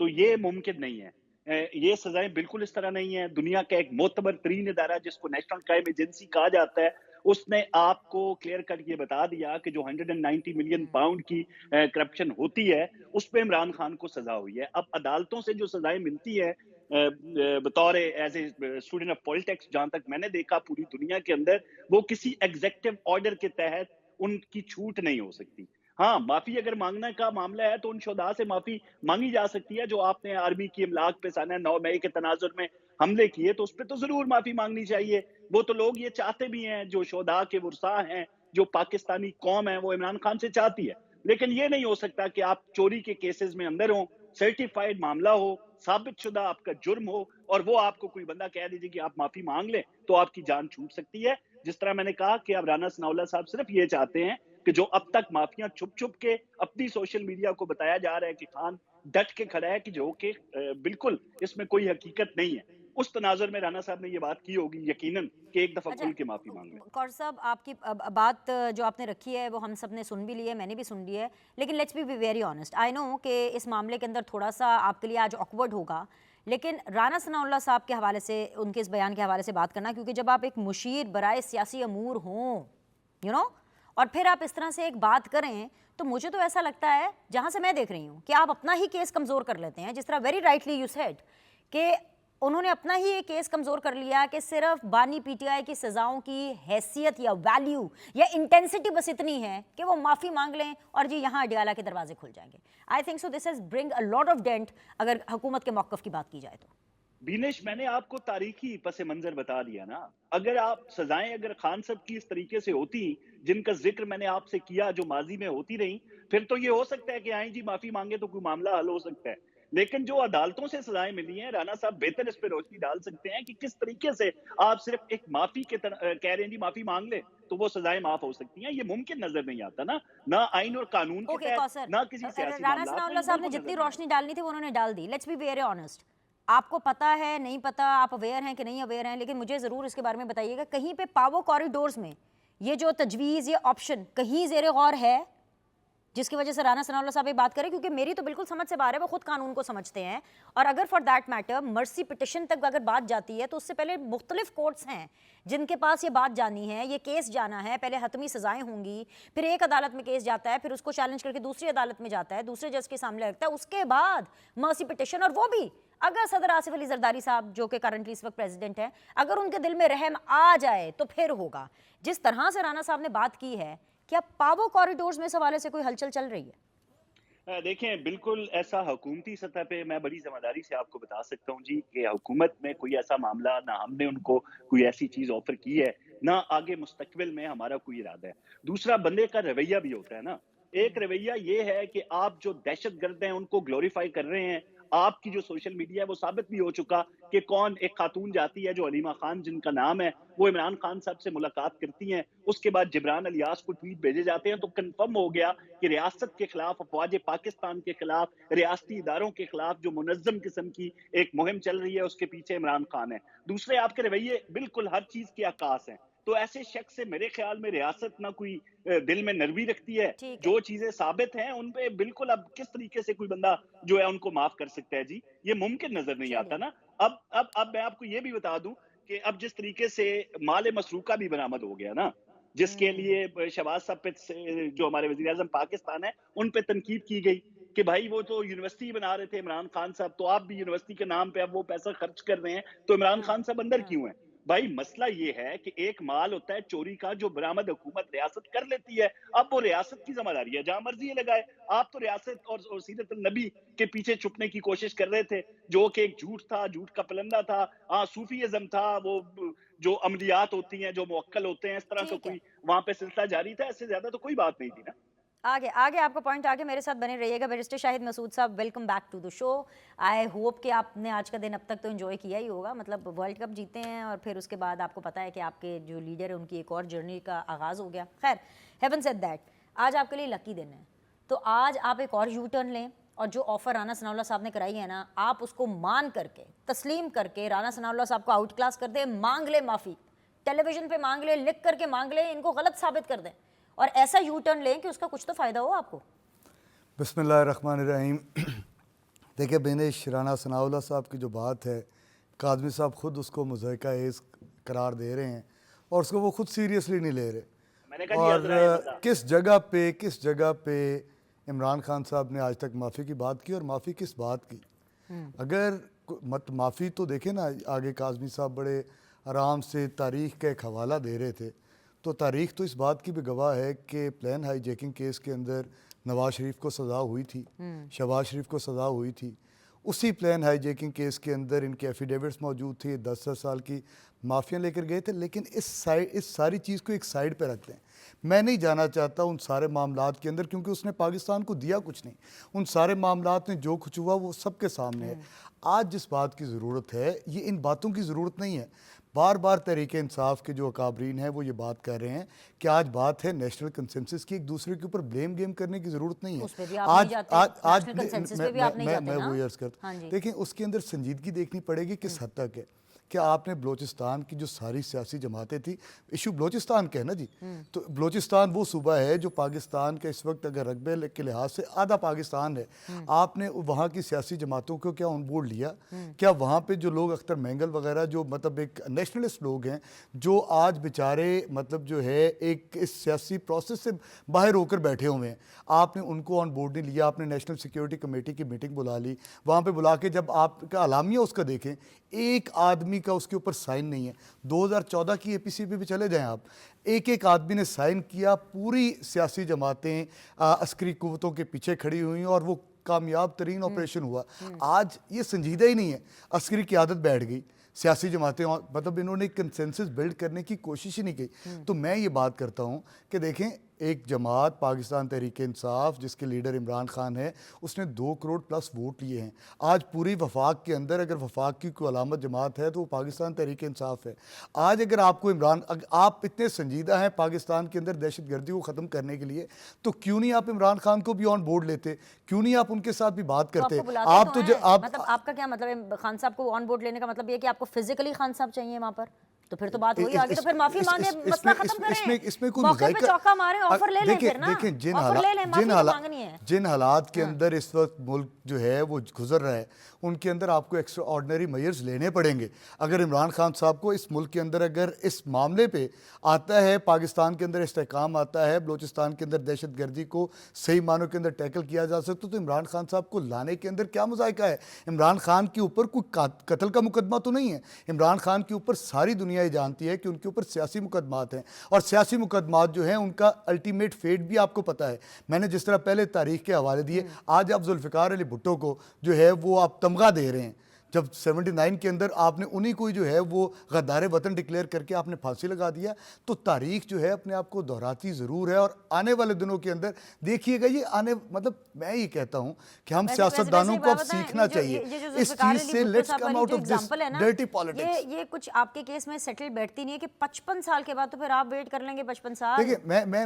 تو یہ ممکن نہیں ہے. یہ سزائیں بالکل اس طرح نہیں ہیں. دنیا کا ایک معتبر ترین ادارہ جس کو نیشنل کرائم ایجنسی کہا جاتا ہے، اس نے آپ کو کلیئر کٹ یہ بتا دیا کہ جو 190 ملین پاؤنڈ کی کرپشن ہوتی ہے اس پہ عمران خان کو سزا ہوئی ہے. اب عدالتوں سے جو سزائیں ملتی ہیں بطور as a student of politics, جہاں تک میں نے دیکھا پوری دنیا کے اندر، وہ کسی ایگزیکٹو آرڈر کے تحت ان کی چھوٹ نہیں ہو سکتی. ہاں، معافی اگر مانگنے کا معاملہ ہے تو ان شہداء سے معافی مانگی جا سکتی ہے جو آپ نے آرمی کی املاک پہ سنہ 9 مئی کے تناظر میں حملے کیے، تو اس پہ تو ضرور معافی مانگنی چاہیے. وہ تو لوگ یہ چاہتے بھی ہیں، جو شہداء کے ورثاء ہیں، جو پاکستانی قوم ہے، وہ عمران خان سے چاہتی ہے. لیکن یہ نہیں ہو سکتا کہ آپ چوری کے کیسز میں اندر ہوں، سرٹیفائیڈ معاملہ ہو، ثابت شدہ آپ کا جرم ہو، اور وہ آپ کو کوئی بندہ کہہ دیجیے کہ آپ معافی مانگ لیں تو آپ کی جان چھوٹ سکتی ہے. جس طرح میں نے کہا کہ اب رانا ثناء اللہ صاحب صرف یہ چاہتے ہیں کہ جو اب تک مافیاں چھپ چھپ کے اپنی سوشل میڈیا کو بتایا جا رہا ہے کہ خان ڈٹ کے کھڑا ہے، کہ جو کہ بالکل اس میں کوئی حقیقت نہیں ہے. اس تناظر میں رانا صاحب نے یہ بات کی ہوگی یقیناً کہ ایک دفعہ اچھا کھل کے معافی مانگ لیں. کور صاحب، آپ کی بات جو آپ نے رکھی ہے وہ ہم سب نے سن بھی لی ہے، میں نے بھی سن لی ہے، لیکن لیٹس بی ویری آنیسٹ. آئی نو کہ اس معاملے کے اندر تھوڑا سا آپ کے لیے آج آکورڈ ہوگا، لیکن رانا ثناء اللہ صاحب کے حوالے سے، ان کے اس بیان کے حوالے سے بات کرنا، کیونکہ جب آپ ایک مشیر برائے سیاسی امور ہوں اور پھر آپ اس طرح سے ایک بات کریں، تو مجھے تو ایسا لگتا ہے، جہاں سے میں دیکھ رہی ہوں، کہ آپ اپنا ہی کیس کمزور کر لیتے ہیں. جس طرح ویری رائٹلی یو سیڈ کہ انہوں نے اپنا ہی ایک کیس کمزور کر لیا کہ صرف بانی پی ٹی آئی کی سزاؤں کی حیثیت یا ویلیو یا انٹینسٹی بس اتنی ہے کہ وہ معافی مانگ لیں اور جی یہاں اڈیالہ کے دروازے کھل جائیں گے. I think so this has bring a lot of dent اگر حکومت کے موقف کی بات کی جائے تو. بینش، میں نے آپ کو تاریخی پس منظر بتا دیا نا. اگر آپ سزائیں اگر خان صاحب کی اس طریقے سے ہوتی جن کا ذکر میں نے آپ سے کیا، جو ماضی میں ہوتی رہی، پھر تو یہ ہو سکتا ہے کہ آئیں جی معافی مانگے تو کوئی معاملہ حل ہو سکتا ہے. لیکن جو عدالتوں سے سزائیں ملی ہیں، رانا صاحب بہتر اس پہ روشنی ڈال سکتے ہیں کہ کس طریقے سے آپ صرف ایک معافی کے کہہ رہے ہیں جی معافی مانگ لیں تو وہ سزائیں معاف ہو سکتی ہیں. یہ ممکن نظر نہیں آتا نا، نہ آئین اور قانون کے اوکے تحت، کوثر، نہ کسی سیاسی رانا ثناء معاملات میں. اللہ یہ صاحب نے بالکل نظر جتنی نہیں روشنی آتا. ڈالنی تھی وہ انہوں نے ڈال دی. لیٹس بی ویری آنیسٹ، آپ کو پتہ ہے نہیں پتہ، آپ اویئر ہیں کہ نہیں اویئر ہیں، لیکن مجھے ضرور اس کے بارے میں بتائیے گا، کہیں پہ پاور کوریڈورز میں یہ جو تجویز، یہ آپشن کہیں زیر غور ہے جس کی وجہ سے رانا ثناء اللہ صاحب یہ بات کریں؟ کیونکہ میری تو بالکل سمجھ سے باہر ہے، وہ خود قانون کو سمجھتے ہیں. اور اگر فار دیٹ میٹر مرسی پٹیشن تک اگر بات جاتی ہے تو اس سے پہلے مختلف کورٹس ہیں جن کے پاس یہ بات جانی ہے، یہ کیس جانا ہے، پہلے حتمی سزائیں ہوں گی، پھر ایک عدالت میں کیس جاتا ہے، پھر اس کو چیلنج کر کے دوسری عدالت میں جاتا ہے، دوسرے جج کے سامنے رکھتا ہے، اس کے بعد مرسی پٹیشن. اور وہ بھی اگر صدر آصف علی زرداری صاحب جو کہ کرنٹلی اس وقت پریزیڈنٹ ہیں، اگر ان کے دل میں رحم آ جائے تو پھر ہوگا. جس طرح سے رانا صاحب نے بات کی ہے، کیا پاور کوریڈورز میں اس حوالے سے کوئی ہلچل چل رہی ہے؟ دیکھیں، بالکل ایسا حکومتی سطح پہ میں بڑی ذمہ داری سے آپ کو بتا سکتا ہوں جی کہ حکومت میں کوئی ایسا معاملہ نہ ہم نے ان کو کوئی ایسی چیز آفر کی ہے، نہ آگے مستقبل میں ہمارا کوئی ارادہ ہے. دوسرا، بندے کا رویہ بھی ہوتا ہے نا. ایک رویہ یہ ہے کہ آپ جو دہشت گرد ہیں ان کو گلوریفائی کر رہے ہیں. آپ کی جو سوشل میڈیا ہے وہ ثابت بھی ہو چکا کہ کون ایک خاتون جاتی ہے جو علیمہ خان جن کا نام ہے، وہ عمران خان صاحب سے ملاقات کرتی ہیں، اس کے بعد جبران الیاس کو ٹویٹ بھیجے جاتے ہیں. تو کنفرم ہو گیا کہ ریاست کے خلاف، افواج پاکستان کے خلاف، ریاستی اداروں کے خلاف جو منظم قسم کی ایک مہم چل رہی ہے اس کے پیچھے عمران خان ہے. دوسرے، آپ کے رویے بالکل ہر چیز کے عکاس ہیں. تو ایسے شخص سے میرے خیال میں ریاست نہ کوئی دل میں نرمی رکھتی ہے. ٹھیک ہے. جو چیزیں ثابت ہیں ان پہ بالکل اب کس طریقے سے کوئی بندہ جو ہے ان کو معاف کر سکتا ہے جی؟ یہ ممکن نظر نہیں آتا چلیے. نا. اب میں آپ کو یہ بھی بتا دوں کہ اب جس طریقے سے مال مسروقہ بھی برآمد ہو گیا نا، جس کے لیے شہباز صاحب پہ جو ہمارے وزیر اعظم پاکستان ہے ان پہ تنقید کی گئی کہ بھائی وہ تو یونیورسٹی بنا رہے تھے عمران خان صاحب، تو آپ بھی یونیورسٹی کے نام پہ اب وہ پیسہ خرچ کر رہے ہیں، تو عمران خان صاحب اندر کیوں ہیں؟ بھائی مسئلہ یہ ہے کہ ایک مال ہوتا ہے چوری کا جو برآمد حکومت ریاست کر لیتی ہے. اب وہ ریاست کی ذمہ داری ہے، جہاں مرضی یہ لگائے. آپ تو ریاست اور سیرت النبی کے پیچھے چھپنے کی کوشش کر رہے تھے، جو کہ ایک جھوٹ تھا، جھوٹ کا پلندہ تھا. ہاں، صوفیزم تھا، وہ جو عملیات ہوتی ہیں، جو موکل ہوتے ہیں، اس طرح سے ٹھیک ہے. کوئی وہاں پہ سلسلہ جاری تھا. اس سے زیادہ تو کوئی بات نہیں تھی نا. آگے آپ کا پوائنٹ آگے میرے ساتھ بنے رہیے گا. بیرسٹر شاہد مسعود صاحب، welcome back to the show. I hope کہ آپ نے آج کا دن اب تک تو انجوائے کیا ہی ہوگا. مطلب ورلڈ کپ جیتے ہیں اور پھر اس کے بعد آپ کو پتہ ہے کہ آپ کے جو لیڈر ہیں ان کی ایک اور جرنی کا آغاز ہو گیا. خیر، ہیون سیڈ دیٹ، آج آپ کے لیے لکی دن ہے. تو آج آپ ایک اور یو ٹرن لیں اور جو آفر رانا ثناء اللہ صاحب نے کرائی ہے نا، آپ اس کو مان کر کے، تسلیم کر کے رانا ثناء اللہ صاحب کو آؤٹ کلاس کر دیں. مانگ لیں معافی، ٹیلی ویژن پہ مانگ لیں، لکھ کر کے مانگ لیں، ان کو غلط ثابت کر دیں اور ایسا یو ٹرن لیں کہ اس کا کچھ تو فائدہ ہو آپ کو. بسم اللہ الرحمن الرحیم. دیکھیں بینش رانا ثناء اللہ صاحب کی جو بات ہے، کاظمی صاحب خود اس کو مضحکہ خیز قرار دے رہے ہیں اور اس کو وہ خود سیریسلی نہیں لے رہے. میں نے کہا جی اور عذرائے مزاح. کس جگہ پہ عمران خان صاحب نے آج تک معافی کی بات کی اور معافی کس بات کی؟ اگر معافی تو دیکھیں نا، آگے کاظمی صاحب بڑے آرام سے تاریخ کا ایک حوالہ دے رہے تھے، تو تاریخ تو اس بات کی بھی گواہ ہے کہ پلین ہائی جیکنگ کیس کے اندر نواز شریف کو سزا ہوئی تھی، شہباز شریف کو سزا ہوئی تھی. اسی پلین ہائی جیکنگ کیس کے اندر ان کے ایفیڈیوٹس موجود تھے، 10 سال کی معافیاں لے کر گئے تھے. لیکن اس ساری چیز کو ایک سائیڈ پہ رکھ دیں. میں نہیں جانا چاہتا ان سارے معاملات کے اندر، کیونکہ اس نے پاکستان کو دیا کچھ نہیں. ان سارے معاملات میں جو کچھ ہوا وہ سب کے سامنے ہے. آج جس بات کی ضرورت ہے، یہ ان باتوں کی ضرورت نہیں ہے. بار بار تحریک انصاف کے جو اکابرین ہیں وہ یہ بات کر رہے ہیں کہ آج بات ہے نیشنل کنسنسس کی، ایک دوسرے کے اوپر بلیم گیم کرنے کی ضرورت نہیں ہے. اس پہ بھی آپ نہیں جاتے، نیشنل کنسنسس پہ بھی آپ نہیں جاتے میں نا. وہی عرض کرتا ہوں. دیکھیں اس کے اندر سنجیدگی دیکھنی پڑے گی کس حد تک ہے. کہ آپ نے بلوچستان کی جو ساری سیاسی جماعتیں تھیں، ایشو بلوچستان کا ہے نا جی، تو بلوچستان وہ صوبہ ہے جو پاکستان کا اس وقت اگر رقبے کے لحاظ سے آدھا پاکستان ہے. آپ نے وہاں کی سیاسی جماعتوں کو کیا آن بورڈ لیا؟ کیا وہاں پہ جو لوگ اختر مینگل وغیرہ جو مطلب ایک نیشنلسٹ لوگ ہیں، جو آج بیچارے مطلب جو ہے ایک اس سیاسی پروسیس سے باہر ہو کر بیٹھے ہوئے ہیں، آپ نے ان کو آن بورڈ نہیں لیا؟ آپ نے نیشنل سیکیورٹی کمیٹی کی میٹنگ بلا لی، وہاں پہ بلا کے جب آپ کا اعلامیہ اس کا دیکھیں، ایک آدمی کا اس کے اوپر سائن نہیں ہے. 2014 کی اے پی سی پہ بھی چلے جائیں آپ، ایک آدمی نے سائن کیا. پوری سیاسی جماعتیں عسکری قوتوں کے پیچھے کھڑی ہوئی اور وہ کامیاب ترین آپریشن ہوا. آج یہ سنجیدہ ہی نہیں ہے، عسکری قیادت بیٹھ گئی، سیاسی جماعتیں مطلب انہوں نے کنسنسس بلڈ کرنے کی کوشش ہی نہیں کی. تو میں یہ بات کرتا ہوں کہ دیکھیں ایک جماعت پاکستان تحریک انصاف جس کے لیڈر عمران خان ہے، اس نے 2 کروڑ پلس ووٹ لیے ہیں. آج پوری وفاق کے اندر اگر وفاق کی کوئی علامت جماعت ہے تو وہ پاکستان تحریک انصاف ہے. آج اگر آپ کو آپ اتنے سنجیدہ ہیں پاکستان کے اندر دہشت گردی کو ختم کرنے کے لیے، تو کیوں نہیں آپ عمران خان کو بھی آن بورڈ لیتے؟ کیوں نہیں آپ ان کے ساتھ بھی بات کرتے؟ مطلب آپ کا کیا مطلب ہے خان صاحب کو آن بورڈ لینے کا مطلب یہ کہ آپ کو فزیکلی خان صاحب چاہیے وہاں پر؟ تو پھر تو بات وہی آگے، تو پھر معافی مانگے، مسئلہ ختم کریں، اس میں کوئی موقع پہ چوکا ماریں، آفر لے لیں پھر نا. دیکھیں آفر لے لیں، معافی تو مانگنی ہے. جن حالات کے اندر اس وقت ملک جو ہے وہ گزر رہا ہے، ان کے اندر آپ کو ایکسٹرا آرڈنری میئرز لینے پڑیں گے. اگر عمران خان صاحب کو اس ملک کے اندر اگر اس معاملے پہ آتا ہے، پاکستان کے اندر استحکام آتا ہے، بلوچستان کے اندر دہشت گردی کو صحیح معنوں کے اندر ٹیکل کیا جا سکتا، تو عمران خان صاحب کو لانے کے اندر کیا مذائقہ ہے؟ عمران خان کے اوپر کوئی قتل کا مقدمہ تو نہیں ہے. عمران خان کے اوپر ساری دنیا یہ جانتی ہے کہ ان کے اوپر سیاسی مقدمات ہیں، اور سیاسی مقدمات جو ہیں ان کا الٹیمیٹ فیٹ بھی آپ کو پتہ ہے. میں نے جس طرح پہلے تاریخ کے حوالے دیے، آج آپ ذوالفقار علی بھٹو کو جو ہے وہ آپ تمغہ دے رہے ہیں، جب 79 کے اندر آپ نے انہی کو جو ہے وہ غدار وطن ڈکلیئر کر کے آپ نے پھانسی لگا دیا. تو تاریخ جو ہے اپنے آپ کو دہراتی ضرور ہے، اور آنے والے دنوں کے اندر دیکھیے گا یہ مطلب میں یہ کہتا ہوں کہ ہم سیاستدانوں کو اب سیکھنا چاہیے اس چیز سے. Let's come out of this dirty politics. یہ کچھ آپ کے کیس میں سیٹل بیٹھتی نہیں ہے کہ 55 سال کے بعد تو پھر آپ ویٹ کر لیں گے 55 سال.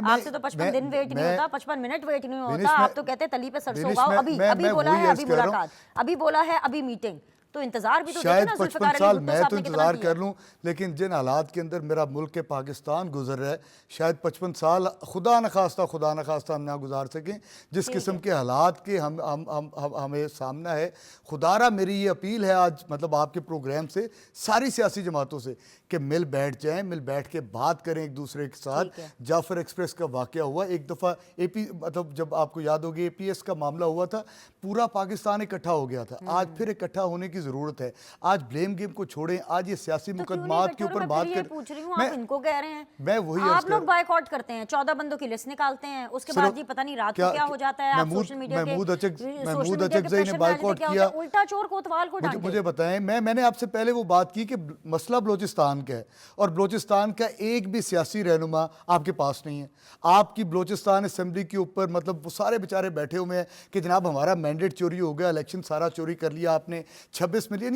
آپ سے تو 55 دن ویٹ نہیں ہوتا، 55 منٹ ویٹ نہیں ہوتا. آپ تو کہتے تلی پہ سرسوں اگاؤ. ابھی بولا ہے ابھی ملاقات، ابھی بولا ہے ابھی میٹنگ. تو انتظار بھی تو شاید دیکھیں نا 55 سال میں تو انتظار کر لوں، لیکن جن حالات کے اندر میرا ملک پاکستان گزر رہا ہے، شاید 55 سال خدا نخواستہ ہم نہ گزار سکیں جس قسم کے حالات کے ہمیں سامنا ہے. خدارہ میری یہ اپیل ہے آج مطلب آپ کے پروگرام سے ساری سیاسی جماعتوں سے کہ مل بیٹھ جائیں، مل بیٹھ کے بات کریں ایک دوسرے کے ساتھ. جعفر ایکسپریس کا واقعہ ہوا ایک دفعہ، مطلب جب آپ کو یاد ہوگی APS کا معاملہ ہوا تھا، پورا پاکستان اکٹھا ہو گیا تھا. آج پھر اکٹھا ہونے کی ضرورت ہے. آج بلیم گیم کو چھوڑیں، آج یہ سیاسی مقدمات کے اوپر بات میں پوچھ رہی ہوں. آپ ان کو کہہ رہے ہیں، میں وہی آپ لوگ بائیکاٹ کرتے ہیں، 14 بندوں کی لسٹ نکالتے ہیں، اس کے بعد یہ پتہ نہیں رات کو کیا ہو جاتا ہے. آپ سوشل میڈیا کے محمود اچکزئی نے بائیکاٹ کیا. الٹا چور کوتوال کو ڈانٹے. مجھے بتائیں، میں نے آپ سے پہلے وہ بات کی کہ مسئلہ بلوچستان کا ہے، اور بلوچستان کا ایک بھی سیاسی رہنما آپ کے پاس نہیں ہے. آپ کی بلوچستان اسمبلی کے اوپر مطلب وہ سارے بیچارے بیٹھے ہوئے ہیں کہ جناب ہمارا مینڈیٹ چوری ہو گیا، الیکشن سارا چوری کر لیا آپ نے. 26 ملین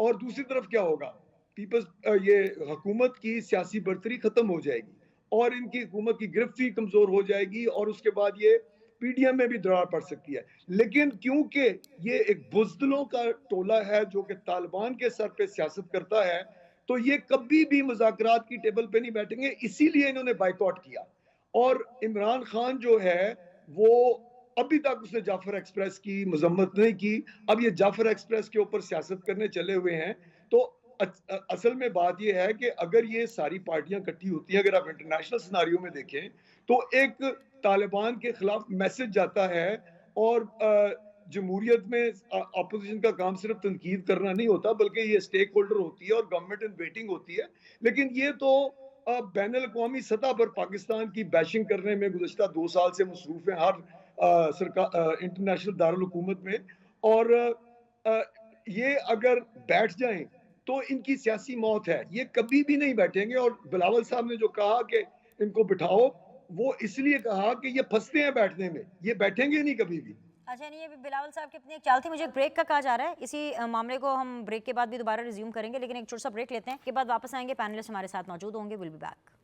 اور دوسری طرف کیا ہوگا, پیپلز یہ حکومت کی سیاسی برتری ختم ہو جائے گی اور ان کی حکومت کی گرفت بھی کمزور ہو جائے گی, اور اس کے بعد یہ پی ڈی ایم میں بھی درار پڑ سکتی ہے. لیکن کیونکہ یہ ایک بزدلوں کا ٹولہ ہے جو کہ طالبان کے سر پہ سیاست کرتا ہے, تو یہ کبھی بھی مذاکرات کی ٹیبل پہ نہیں بیٹھیں گے, اسی لیے انہوں نے بائیکاٹ کیا. اور عمران خان جو ہے وہ ابھی تک اس نے جعفر ایکسپریس کی مذمت نہیں کی, اب یہ جعفر ایکسپریس کے اوپر سیاست کرنے چلے ہوئے ہیں. تو اصل میں بات یہ ہے کہ اگر یہ ساری پارٹیاں کٹھی ہوتی ہیں, اگر آپ انٹرنیشنل سیناریو میں دیکھیں تو ایک طالبان کے خلاف میسج جاتا ہے, اور جمہوریت میں اپوزیشن کا کام صرف تنقید کرنا نہیں ہوتا بلکہ یہ سٹیک ہولڈر ہوتی ہے اور گورنمنٹ ان ویٹنگ ہوتی ہے. لیکن یہ تو بین الاقوامی سطح پر پاکستان کی بیشنگ کرنے میں گزشتہ 2 سال سے مصروف ہیں ہر انٹرنیشنل دارالحکومت میں, اور یہ اگر بیٹھ جائیں تو ان کی سیاسی موت ہے, یہ کبھی بھی نہیں بیٹھیں گے. اور بلاول صاحب نے جو کہا کہ ان کو بٹھاؤ, وہ اس لیے کہا کہ یہ پھنستے ہیں بیٹھنے میں, یہ بیٹھیں گے نہیں کبھی بھی. اچھا نہیں, ابھی بلاول صاحب کی اپنی ایک چال تھی, مجھے ایک بریک کا کہا جا رہا ہے, اسی معاملے کو ہم بریک کے بعد بھی دوبارہ ریزیوم کریں گے, لیکن ایک چھوٹا سا بریک لیتے ہیں, کے بعد واپس آئیں گے, پینلسٹ ہمارے ساتھ موجود ہوں گے. Will be back.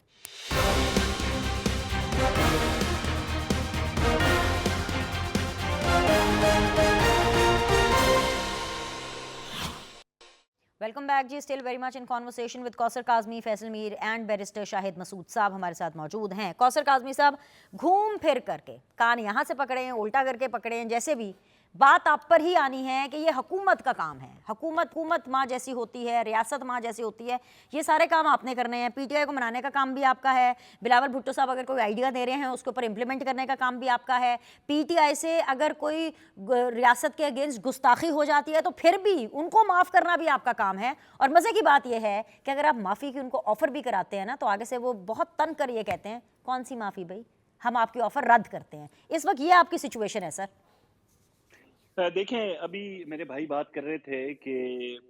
Welcome back ji, still very much in conversation with Kausar Kazmi, Faisal Mir and barrister Shahid Masood Sahab ہمارے ساتھ موجود ہیں. کوثر کاظمی صاحب, گھوم پھر کر کے کان یہاں سے پکڑے ہیں, الٹا کر کے پکڑے ہیں, جیسے بھی بات آپ پر ہی آنی ہے کہ یہ حکومت کا کام ہے, حکومت ماں جیسی ہوتی ہے, ریاست ماں جیسی ہوتی ہے, یہ سارے کام آپ نے کرنے ہیں. پی ٹی آئی کو منانے کا کام بھی آپ کا ہے, بلاول بھٹو صاحب اگر کوئی آئیڈیا دے رہے ہیں اس کے اوپر امپلیمنٹ کرنے کا کام بھی آپ کا ہے. پی ٹی آئی سے اگر کوئی ریاست کے اگینسٹ گستاخی ہو جاتی ہے تو پھر بھی ان کو معاف کرنا بھی آپ کا کام ہے. اور مزے کی بات یہ ہے کہ اگر آپ معافی کی ان کو آفر بھی کراتے ہیں نا, تو آگے سے وہ بہت تن کر یہ کہتے ہیں, کون سی معافی بھائی, ہم آپ کی آفر رد کرتے ہیں. اس وقت یہ آپ کی سچویشن ہے سر. دیکھیں, ابھی میرے بھائی بات کر رہے تھے کہ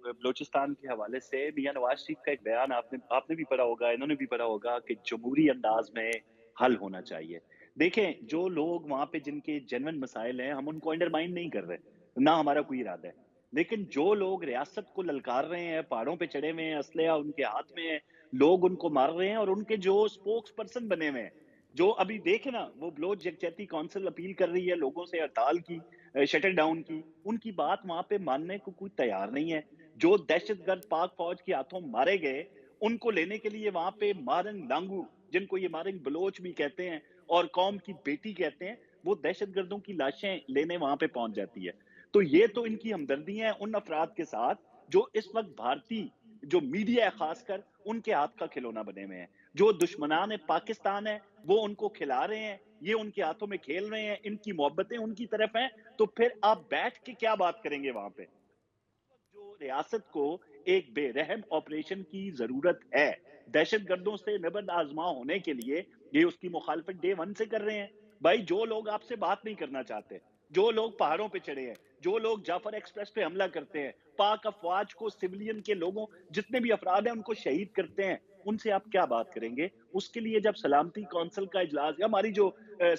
بلوچستان کے حوالے سے میاں نواز شریف کا ایک بیان آپ نے بھی پڑھا ہوگا, انہوں نے بھی پڑھا ہوگا کہ جمہوری انداز میں حل ہونا چاہیے. دیکھیں, جو لوگ وہاں پہ جن کے جنون مسائل ہیں, ہم ان کو انڈرمائن نہیں کر رہے, نہ ہمارا کوئی ارادہ ہے. لیکن جو لوگ ریاست کو للکار رہے ہیں, پہاڑوں پہ چڑھے ہوئے ہیں, اسلحہ ان کے ہاتھ میں ہے, لوگ ان کو مار رہے ہیں, اور ان کے جو اسپوکس پرسن بنے ہوئے ہیں, جو ابھی دیکھیں نا, وہ بلوچ یکجہتی کونسل اپیل کر رہی ہے لوگوں سے ہڑتال کی, شٹر ڈاؤن کی, ان کی بات وہاں پہ ماننے کو کوئی تیار نہیں ہے. جو دہشت گرد پاک فوج کے ہاتھوں مارے گئے, ان کو لینے کے لیے وہاں پہ مارنگ لانگو, جن کو یہ مارنگ بلوچ بھی کہتے ہیں اور قوم کی بیٹی کہتے ہیں, وہ دہشت گردوں کی لاشیں لینے وہاں پہ پہنچ جاتی ہے. تو یہ تو ان کی ہمدردی ہے ان افراد کے ساتھ جو اس وقت بھارتی جو میڈیا ہے خاص کر ان کے ہاتھ کا کھلونا بنے ہوئے ہیں. جو دشمنان پاکستان ہے وہ ان کو کھلا رہے ہیں, یہ ان کے ہاتھوں میں کھیل رہے ہیں, ان کی محبتیں ان کی طرف ہیں. تو پھر آپ بیٹھ کے کیا بات کریں گے وہاں پہ؟ جو ریاست کو ایک بے رحم آپریشن کی ضرورت ہے دہشت گردوں سے نبرد آزما ہونے کے لیے, یہ اس کی مخالفت ڈے 1 سے کر رہے ہیں. بھائی, جو لوگ آپ سے بات نہیں کرنا چاہتے, جو لوگ پہاڑوں پہ چڑھے ہیں, جو لوگ جعفر ایکسپریس پہ حملہ کرتے ہیں, پاک افواج کو, سویلین کے لوگوں, جتنے بھی افراد ہیں ان کو شہید کرتے ہیں, ان سے آپ کیا بات کریں گے؟ اس کے لیے جب سلامتی کونسل کا اجلاس یا ہماری جو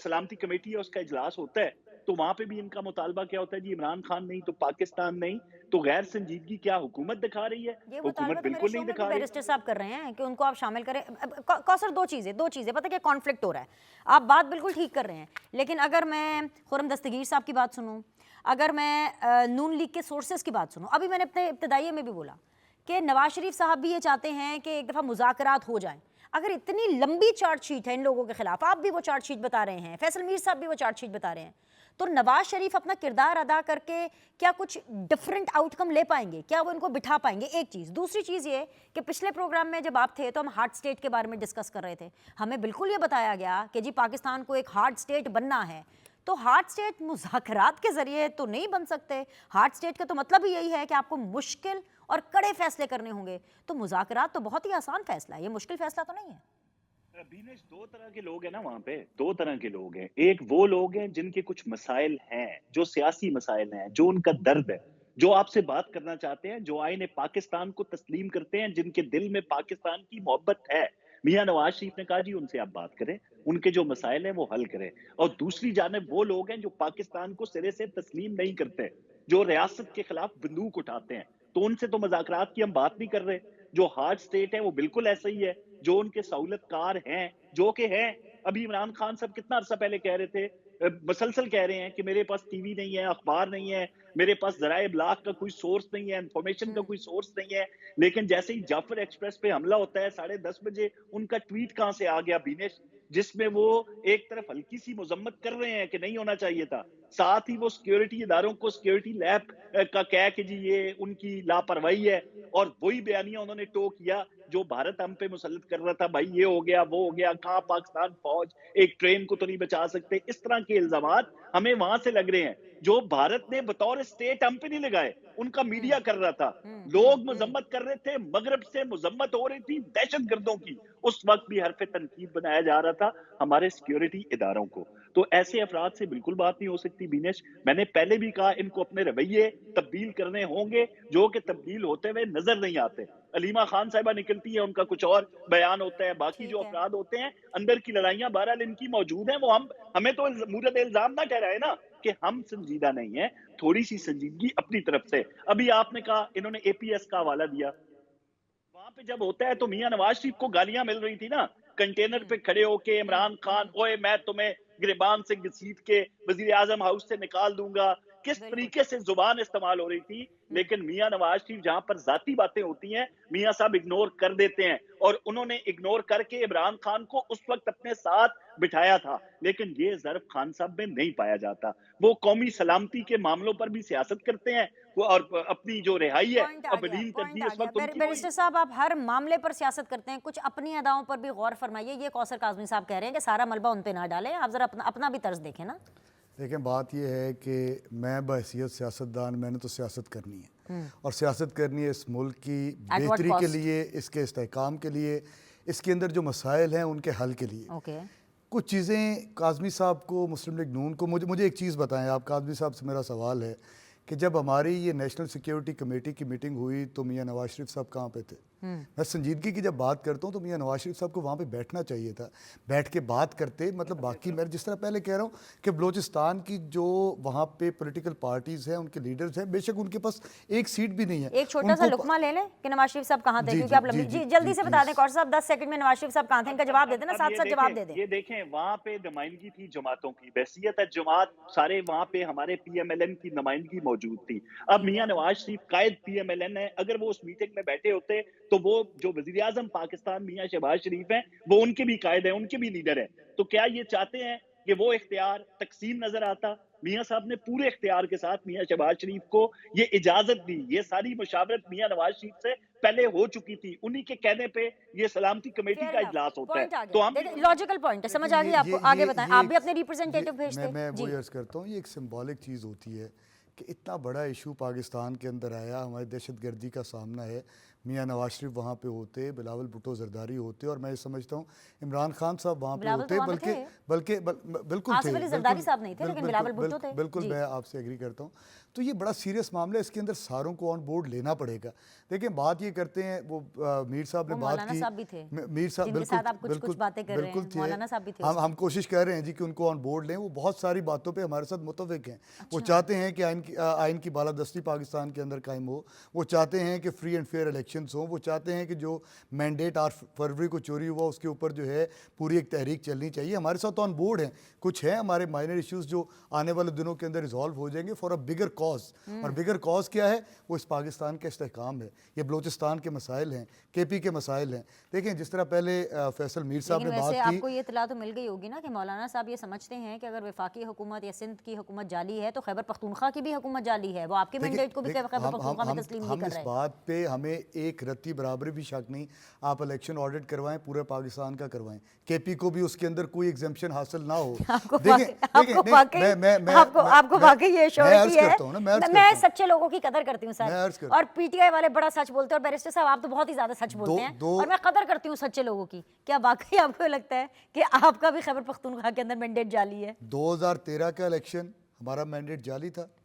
سلامتی کمیٹی ہے اس کا اجلاس ہوتا ہے, تو وہاں پہ بھی ان کا مطالبہ کیا ہوتا ہے, جی عمران خان نہیں تو پاکستان نہیں. تو غیر سنجیدگی کیا حکومت دکھا رہی ہے؟ یہ حکومت مطالبہ تو میرے بالکل شو نہیں میں بھی دکھا رہی. بیرسٹر صاحب کر رہے ہیں کہ ان کو آپ شامل کریں. کوثر, دو چیزیں پتہ کیا کانفلکٹ ہو رہا ہے. آپ بات بالکل ٹھیک کر رہے ہیں, لیکن اگر میں خرم دستگیر صاحب کی بات سنوں, اگر میں نون لیگ کے سورسز کی بات سنوں, ابھی میں نے اپنے ابتدائیے میں بھی بولا کہ نواز شریف صاحب بھی یہ چاہتے ہیں کہ ایک دفعہ مذاکرات ہو جائیں. اگر اتنی لمبی چارج شیٹ ہے ان لوگوں کے خلاف, آپ بھی وہ چارج شیٹ بتا رہے ہیں, فیصل میر صاحب بھی وہ چارج شیٹ بتا رہے ہیں, تو نواز شریف اپنا کردار ادا کر کے کیا کچھ ڈفرینٹ آؤٹ کم لے پائیں گے؟ کیا وہ ان کو بٹھا پائیں گے؟ ایک چیز. دوسری چیز یہ کہ پچھلے پروگرام میں جب آپ تھے تو ہم ہارڈ اسٹیٹ کے بارے میں ڈسکس کر رہے تھے, ہمیں بالکل یہ بتایا گیا کہ جی پاکستان کو ایک ہارڈ اسٹیٹ بننا ہے. تو ہارڈ اسٹیٹ مذاکرات کے ذریعے تو نہیں بن سکتے. ہارڈ اسٹیٹ کا تو مطلب ہی یہی ہے کہ آپ کو مشکل اور کڑے فیصلے کرنے ہوں گے. تو مذاکرات تو بہت ہی آسان فیصلہ ہے, یہ مشکل فیصلہ تو نہیں ہے. بینش, 2 طرح کے لوگ ہیں نا وہاں پہ, 2 طرح کے لوگ ہیں. ایک وہ لوگ ہیں جن کے کچھ مسائل ہیں, جو سیاسی مسائل ہیں, جو ان کا درد ہے, جو آپ سے بات کرنا چاہتے ہیں, جو آئین پاکستان کو تسلیم کرتے ہیں, جن کے دل میں پاکستان کی محبت ہے. میاں نواز شریف نے کہا جی ان سے آپ بات کریں, ان کے جو مسائل ہیں وہ حل کریں. اور دوسری جانب وہ لوگ ہیں جو پاکستان کو سرے سے تسلیم نہیں کرتے, جو ریاست کے خلاف بندوق اٹھاتے ہیں, تو ان سے تو مذاکرات کی ہم بات نہیں کر رہے. جو ہارڈ سٹیٹ ہے وہ بالکل ایسا ہی ہے, جو ان کے سہولت کار ہیں جو کہ ہیں. ابھی عمران خان صاحب کتنا عرصہ پہلے کہہ رہے تھے, مسلسل کہہ رہے ہیں کہ میرے پاس ٹی وی نہیں ہے, اخبار نہیں ہے, میرے پاس ذرائع ابلاغ کا کوئی سورس نہیں ہے, انفارمیشن کا کوئی سورس نہیں ہے. لیکن جیسے ہی جعفر ایکسپریس پہ حملہ ہوتا ہے 10:30 بجے, ان کا ٹویٹ کہاں سے آ گیا بینش, جس میں وہ ایک طرف ہلکی سی مذمت کر رہے ہیں کہ نہیں ہونا چاہیے تھا, ساتھ ہی وہ سیکیورٹی اداروں کو سیکیورٹی لیب کا کہہ کہ جی یہ ان کی لاپرواہی ہے, اور وہی بیانیہ انہوں نے ٹو کیا جو بھارت ہم پہ مسلط کر رہا تھا, بھائی یہ ہو گیا وہ ہو گیا, کہاں پاکستان فوج ایک ٹرین کو تو نہیں بچا سکتے. اس طرح کے الزامات ہمیں وہاں سے لگ رہے ہیں جو بھارت نے بطور اسٹیٹ ہم پہ نہیں لگائے, ان کا میڈیا کر رہا تھا. لوگ مذمت کر رہے تھے, مغرب سے مذمت ہو رہی تھی دہشت گردوں کی, اس وقت بھی حرف تنقید بنایا جا رہا تھا ہمارے سیکیورٹی اداروں کو. تو ایسے افراد سے بالکل بات نہیں ہو سکتی بینش. میں نے پہلے بھی کہا ان کو اپنے رویے تبدیل کرنے ہوں گے جو کہ تبدیل ہوتے ہوئے نظر نہیں آتے. علیمہ خان صاحبہ نکلتی ہے, ان کا کچھ اور بیان ہوتا ہے, باقی جو افراد ہوتے ہیں اندر کی لڑائیاں بہرحال ان کی موجود ہیں. وہ ہمیں تو مورد الزام نہ ٹھہرائے نا کہ ہم سنجیدہ نہیں ہیں. تھوڑی سی سنجیدگی اپنی طرف سے. ابھی آپ نے کہا انہوں نے اے پی ایس کا حوالہ دیا, وہاں پہ جب ہوتا ہے تو میاں نواز شریف کو گالیاں مل رہی تھی نا, کنٹینر پہ کھڑے ہو کے عمران خان اوے میں تمہیں گریبان سے گھسیٹ کے وزیر اعظم ہاؤس سے نکال دوں گا, کس طریقے سے زبان استعمال ہو رہی تھی. لیکن میاں نواز شریف جہاں پر ذاتی باتیں ہوتی ہیں میاں صاحب اگنور کر دیتے ہیں, اور انہوں نے اگنور کر کے عمران خان کو اس وقت اپنے ساتھ بٹھایا تھا. لیکن یہ ظرف خان صاحب میں نہیں پایا جاتا. وہ قومی سلامتی کے معاملوں پر بھی سیاست کرتے ہیں, وہ اور اپنی جو رہائی ہے اولین ترجیح اس وقت ان کی بیرسٹر صاحب آپ ہر معاملے پر سیاست کرتے ہیں, کچھ اپنی اداؤں پر بھی غور فرمائیے. یہ کوثر کاظمی صاحب کہہ رہے ہیں کہ سارا ملبہ ان پہ نہ ڈالیں, آپ ذرا اپنا بھی طرز دیکھیں نا. دیکھیں بات یہ ہے کہ میں بحیثیت سیاستدان میں نے تو سیاست کرنی ہے, اور سیاست کرنی ہے اس ملک کی بہتری کے لیے, اس کے استحکام کے لیے, اس کے اندر جو مسائل ہیں ان کے حل کے لیے. کچھ چیزیں کاظمی صاحب کو, مسلم لیگ نون کو, مجھے ایک چیز بتائیں آپ. کاظمی صاحب سے میرا سوال ہے کہ جب ہماری یہ نیشنل سیکیورٹی کمیٹی کی میٹنگ ہوئی تو میاں نواز شریف صاحب کہاں پہ تھے؟ میں سنجیدگی کی جب بات کرتا ہوں تو میاں نواز شریف صاحب کو وہاں پہ بیٹھنا چاہیے تھا, بیٹھ کے بات کرتے. مطلب باقی میں جس طرح پہلے کہہ رہا ہوں کہ بلوچستان کی جو وہاں پہ پولیٹیکل پارٹیز ہیں, ان کے لیڈرز ہیں, بے شک ان کے پاس ایک سیٹ بھی نہیں ہے. ایک چھوٹا سا لقمہ لے لیں کہ نواز شریف صاحب کہاں تھے, کیونکہ آپ جلدی سے بتا دیں کوثر صاحب 10 سیکنڈ میں نواز شریف صاحب کہاں تھے, ان کا جواب دے دیں نا, ساتھ جواب دے دیں. یہ دیکھیں وہاں پہ نمائندگی تھی جماعتوں کی, بحیثیت جماعت سارے وہاں پہ ہمارے پی ایم ایل این کی نمائندگی موجود تھی. اب میاں نواز شریف قائد پی ایم ایل این ہے, اگر وہ اس میٹنگ میں بیٹھے ہوتے تو وہ جو وزیر اعظم پاکستان میاں شہباز شریف ہیں وہ ان کے بھی قائد ہیں, ان کے بھی لیڈر ہیں. تو کیا یہ چاہتے ہیں کہ وہ اختیار تقسیم نظر آتا؟ میاں صاحب نے پورے اختیار کے ساتھ میاں شہباز شریف کو یہ اجازت دی. یہ ساری مشاورت میاں نواز شریف سے پہلے ہو چکی تھی, انہی کے کہنے پہ یہ سلامتی کمیٹی کا اجلاس ہوتا ہے. تو ہم لاجیکل پوائنٹ ہے, سمجھ آ گئی آپ کو, آگے بتائیں. آپ بھی اپنے ریپرزینٹیٹیو بھیجتے. میں وہی عرض کرتا ہوں, یہ ایک سمبولک چیز ہوتی ہے کہ اتنا بڑا ایشو پاکستان کے اندر آیا, ہماری دہشت گردی کا سامنا ہے, میاں نواز شریف وہاں پہ ہوتے, بلاول بھٹو زرداری ہوتے, اور میں یہ سمجھتا ہوں عمران خان صاحب وہاں پہ ہوتے, بلکہ بالکل تھے, زرداری صاحب نہیں تھے لیکن بلاول بھٹو تھے. بالکل میں آپ سے ایگری کرتا ہوں. تو یہ بڑا سیریس معاملہ ہے, اس کے اندر ساروں کو آن بورڈ لینا پڑے گا. دیکھیں بات یہ کرتے ہیں, وہ میر صاحب نے بات کی, میر صاحب بالکل تھے, ہم کوشش کر رہے ہیں جی کہ ان کو آن بورڈ لیں. وہ بہت ساری باتوں پہ ہمارے ساتھ متفق ہیں. وہ چاہتے ہیں کہ آئین کی بالادستی پاکستان کے اندر قائم ہو, وہ چاہتے ہیں کہ فری اینڈ فیئر الیکشنز ہوں, وہ چاہتے ہیں کہ جو مینڈیٹ 8 فروری کو چوری ہوا اس کے اوپر جو ہے پوری ایک تحریک چلنی چاہیے. ہمارے ساتھ آن بورڈ ہیں. کچھ ہیں ہمارے مائنر ایشوز جو آنے والے دنوں کے اندر ریزالو ہو جائیں گے فار اے بگر کاز. اور بگر کاز کیا ہے؟ وہ اس پاکستان کا استحکام ہے, یہ بلوچستان کے مسائل ہیں, کے پی کے مسائل ہیں. دیکھیں جس طرح پہلے فیصل میر صاحب نے بات کی, آپ کو یہ اطلاع تو مل گئی ہوگی نا کہ مولانا صاحب یہ سمجھتے ہیں کہ اگر وفاقی حکومت یا سندھ کی حکومت جعلی ہے تو خیبر پختونخوا کی بھی حکومت جعلی ہے. وہ آپ کے مینڈیٹ کو بھی خیبر پختونخوا میں تسلیم نہیں کر رہے. ہم اس بات پہ ہمیں ایک رتی برابر بھی شک نہیں. آپ الیکشن آڈٹ کروائیں, پورے پاکستان کا کروائیں, کے پی کو بھی اس کے اندر کوئی ایگزمپشن حاصل نہ ہو. آپ کو واقعی یہ ایشورٹی ہے. میں سچے لوگوں کی قدر کرتی ہوں سر, اور پی ٹی آئی والے بڑا سچ بولتے ہیں, اور بیرسٹر صاحب آپ تو بہت ہی زیادہ سچ بولتے ہیں, اور میں قدر کرتی ہوں سچے لوگوں کی. کیا واقعی آپ کو لگتا ہے کہ آپ کا بھی خیبر پختونخوا کے اندر مینڈیٹ جعلی ہے؟ 2013 کا الیکشن ہمارا مینڈیٹ جعلی تھا.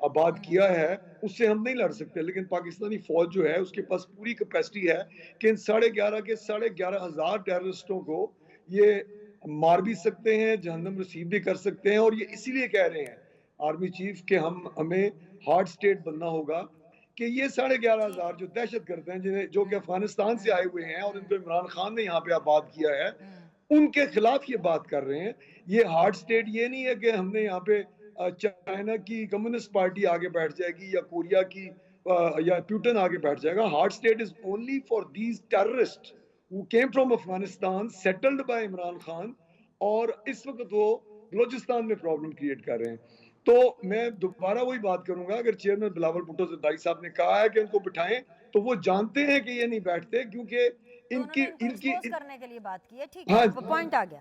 آباد کیا ہے اس سے ہم نہیں لڑ سکتے، لیکن پاکستانی فوج جو ہے اس کے پاس پوری کیپیسٹی ہے کہ ان 11,500 ٹیررسٹوں کو یہ مار بھی سکتے ہیں، جہنم رسید بھی کر سکتے ہیں. اور یہ اسی لیے کہہ رہے ہیں آرمی چیف کہ ہمیں ہارڈ سٹیٹ بننا ہوگا کہ یہ 11,500 جو دہشت گرد ہیں جو کہ افغانستان سے آئے ہوئے ہیں اور ان کو عمران خان نے یہاں پہ آباد کیا ہے، ان کے خلاف یہ بات کر رہے ہیں. یہ ہارڈ سٹیٹ یہ نہیں ہے کہ ہم نے یہاں پہ چائنا کی کمیونسٹ پارٹی آگے بیٹھ جائے گی یا کوریا کی یا پیوٹن آگے بیٹھ جائے گا. Hard state is only for these terrorist who came from Afghanistan settled by Imran Khan, اور اس وقت وہ بلوچستان میں پرابلم کریٹ کر رہے ہیں. تو میں دوبارہ وہی بات کروں گا، اگر چیئرمین بلاول بھٹو زرداری صاحب نے کہا ہے کہ ان کو بٹھائیں تو وہ جانتے ہیں کہ یہ نہیں بیٹھتے، کیونکہ تو ان انہوں کی نے ان کو ان کی ایکسپوز کرنے کے لیے بات کی ہے. ٹھیک ہے، ہاں پوائنٹ آ گیا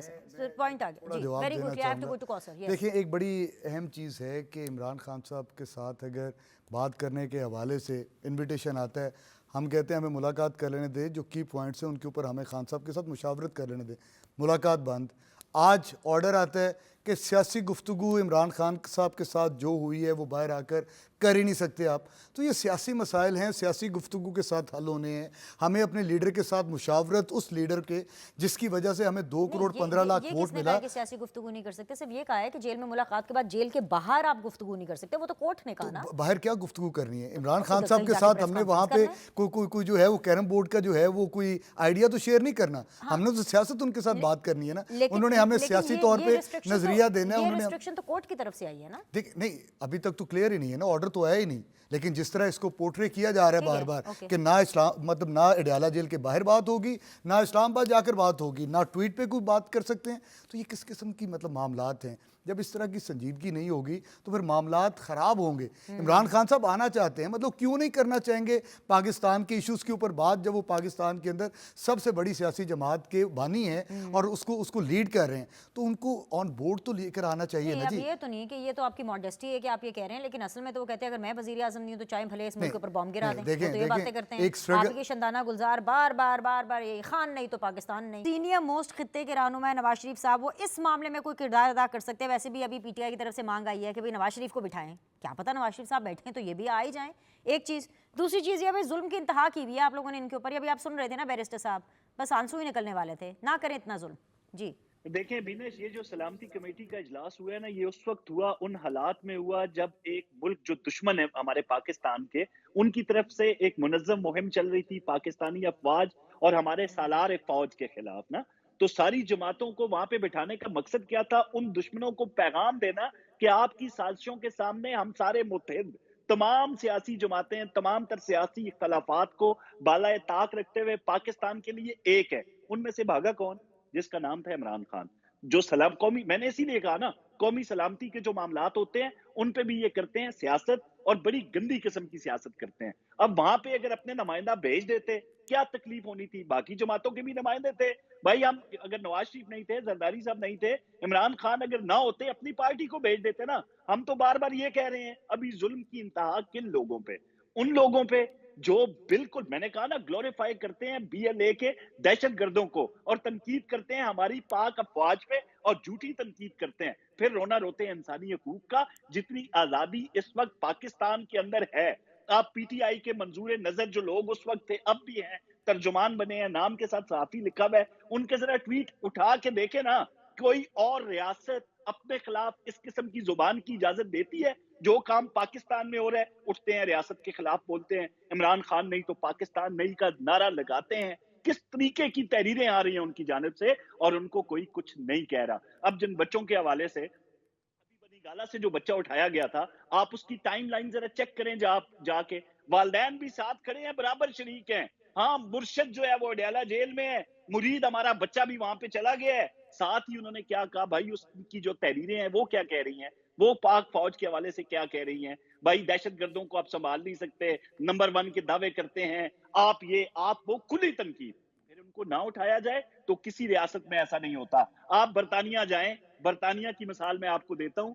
سر، پوائنٹ آ گیا. تھوڑا جی جواب ویری دینا گڈ، یو ہیو ٹو چاہوں گو گا. ٹو کوثر. یس دیکھیں ایک بڑی اہم چیز ہے کہ عمران خان صاحب کے ساتھ اگر بات کرنے کے حوالے سے انویٹیشن آتا ہے، ہم کہتے ہیں ہمیں ملاقات کر لینے دیں، جو کی پوائنٹس ہیں ان کے اوپر ہمیں خان صاحب کے ساتھ مشاورت کر لینے دیں. ملاقات بند. آج آرڈر آتا ہے کہ سیاسی گفتگو عمران خان صاحب کے ساتھ جو ہوئی ہے وہ باہر آ کر کر ہی نہیں سکتے آپ. تو یہ سیاسی مسائل ہیں، سیاسی گفتگو کے ساتھ حل ہونے ہیں. ہمیں اپنے لیڈر کے ساتھ مشاورت، اس لیڈر کے جس کی وجہ سے ہمیں 2 کروڑ 15 لاکھ یہ ووٹ کس نے ملا. کہا کہ سیاسی گفتگو نہیں کر سکتے؟ صرف یہ کہا ہے کہ جیل میں ملاقات کے بعد جیل کے باہر آپ گفتگو نہیں کر سکتے. وہ تو کورٹ نے کہا نا. باہر کیا گفتگو کرنی ہے؟ عمران خان تو صاحب کہیں کے جا کے ساتھ پریس ہم نے وہاں پہ کانفرنس کوئی جو ہے وہ کیرم بورڈ کا جو ہے وہ کوئی آئیڈیا تو شیئر نہیں کرنا. ہم نے تو سیاست ان کے ساتھ بات کرنی ہے نا. انہوں نے ہمیں سیاسی طور پہ نظریہ دینا ہے. یہ انہوں نے ریسٹرکشن تو کورٹ کی طرف سے آئی ہے نا. دیکھ نہیں ابھی تک تو کلیئر ہی نہیں ہے نا، آرڈر تو آیا ہی نہیں. لیکن جس طرح اس کو پورٹری کیا جا رہا ہے بار بار کہ نہ اسلام مطلب نہ اڈیالہ جیل کے باہر بات ہوگی، نہ اسلام آباد جا کر بات ہوگی، نہ ٹویٹ پہ کوئی بات کر سکتے ہیں. تو یہ کس قسم کی مطلب معاملات ہیں؟ جب اس طرح کی سنجیدگی نہیں ہوگی تو پھر معاملات خراب ہوں گے. عمران خان صاحب آنا چاہتے ہیں، مطلب کیوں نہیں کرنا چاہیں گے پاکستان کے ایشوز کے اوپر بات، جب وہ پاکستان کے اندر سب سے بڑی سیاسی جماعت کے بانی ہیں اور اس کو لیڈ کر رہے ہیں. تو ان کو آن بورڈ تو لے کر آنا چاہیے نا اب جی. یہ تو نہیں کہ یہ تو آپ کی ماڈسٹی ہے کہ آپ یہ کہہ رہے ہیں، لیکن اصل میں تو وہ کہتے ہیں اگر میں وزیر اعظم نہیں ہوں تو چاہے بھلے اس ملک کے اوپر بم گرا دیں. وہ تو یہ باتیں کرتے ہیں. آپ کے شندانہ گلزار بار بار یہ خان نہیں تو پاکستان نہیں. سینئر موسٹ خطے کے رہنما نواز شریف صاحب، وہ اس معاملے میں کوئی کردار ادا کر سکتے ہیں؟ ویسے بھی ابھی پی ٹی آئی کی طرف سے مانگ آئی ہے کہ نواز شریف کو بٹھائیں. کیا پتہ نواز شریف صاحب بیٹھیں تو یہ بھی آ ہی جائیں. ایک چیز. دوسری چیز یہ ظلم کی انتہا کی بھی ہے آپ لوگوں نے ان کے اوپر. ابھی آپ سن رہے تھے نا بیرسٹر صاحب، بس آنسو ہی نکلنے والے تھے. نہ کریں اتنا ظلم. جی دیکھیں بینش، یہ جو سلامتی کمیٹی کا اجلاس ہوا ہے نا، یہ اس وقت ہوا، ان حالات میں ہوا جب ایک ملک جو دشمن ہے ہمارے پاکستان کے، ان کی طرف سے ایک منظم مہم چل رہی تھی پاکستانی افواج اور ہمارے سالار فوج کے خلاف نا. تو ساری جماعتوں کو وہاں پہ بٹھانے کا مقصد کیا تھا؟ ان دشمنوں کو پیغام دینا کہ آپ کی سازشوں کے سامنے ہم سارے متحد، تمام سیاسی جماعتیں، تمام تر سیاسی اختلافات کو بالائے طاق رکھتے ہوئے پاکستان کے لیے ایک ہے. ان میں سے بھاگا کون؟ جس کا نام تھا عمران خان. جو قومی، میں نے اسی لیے کہا نا، قومی سلامتی کے جو معاملات ہوتے ہیں ان پہ بھی یہ کرتے ہیں سیاست، اور بڑی گندی قسم کی سیاست کرتے ہیں. اب وہاں پہ اگر اپنے نمائندہ بھیج دیتے کیا تکلیف ہونی تھی؟ باقی جماعتوں کے بھی نمائندے تھے بھائی. ہم اگر نواز شریف نہیں تھے، زرداری صاحب نہیں تھے، عمران خان اگر نہ ہوتے، اپنی پارٹی کو بھیج دیتے نا. ہم تو بار بار یہ کہہ رہے ہیں ابھی ظلم کی انتہا کن لوگوں پہ؟ ان لوگوں پہ جو بالکل میں نے کہا نا گلوریفائی کرتے ہیں بی ایل اے کے دہشت گردوں کو، اور تنقید کرتے ہیں ہماری پاک افواج پہ، اور جھوٹی تنقید کرتے ہیں. پھر رونا روتے ہیں انسانی حقوق کا. جتنی آزادی اس وقت پاکستان کے اندر ہے، آپ پی ٹی آئی کے منظور نظر جو لوگ اس وقت تھے اب بھی ہیں، ترجمان بنے ہیں، نام کے ساتھ صحافی لکھا ہوا ہے، ان کے ذرا ٹویٹ اٹھا کے دیکھیں نا. کوئی اور ریاست اپنے خلاف اس قسم کی زبان کی اجازت دیتی ہے؟ جو کام پاکستان میں ہو رہا ہے، اٹھتے ہیں ریاست کے خلاف بولتے ہیں، عمران خان نہیں تو پاکستان نہیں کا نعرہ لگاتے ہیں. کس طریقے کی تحریریں آ رہی ہیں ان کی جانب سے، اور ان کو کوئی کچھ نہیں کہہ رہا. اب جن بچوں کے حوالے سے، ابھی بنی گالا سے جو بچہ اٹھایا گیا تھا، آپ اس کی ٹائم لائن ذرا چیک کریں جا کے. والدین بھی ساتھ کھڑے ہیں، برابر شریک ہیں. ہاں مرشد جو ہے وہ اڈیالہ جیل میں ہے، مرید ہمارا بچہ بھی وہاں پہ چلا گیا ہے. ساتھ ہی انہوں نے کیا کہا بھائی، اس کی جو تحریریں ہیں وہ کیا کہہ رہی ہیں، وہ پاک فوج کے حوالے سے کیا کہہ رہی ہیں. بھائی دہشت گردوں کو آپ سنبھال نہیں سکتے، نمبر 1 کے دعوے کرتے ہیں آپ، یہ آپ وہ کھلی تنقید. پھر ان کو نہ اٹھایا جائے تو کسی ریاست میں ایسا نہیں ہوتا. آپ برطانیہ جائیں، برطانیہ کی مثال میں آپ کو دیتا ہوں.